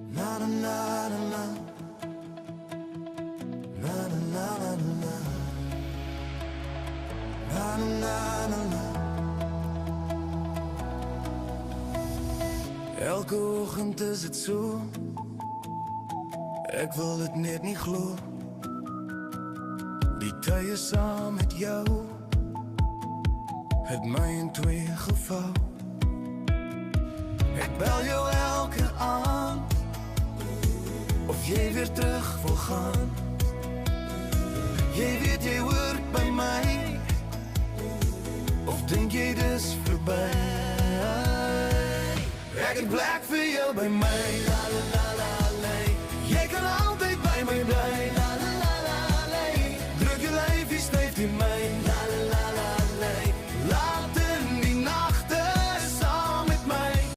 Na na na na na. Na na na na na. Na na na na na. Elke ochtend is het zo. Ik wil het net niet glo. Die tye saam met jou het my in twee gevou. Ek bel jou elke aand of jy weer terug wil gaan. Jy weet jy hoort by my, of dink jy dis verby? Ek het plek vir jou by my, la la la la la. Jy kan altyd by my bly.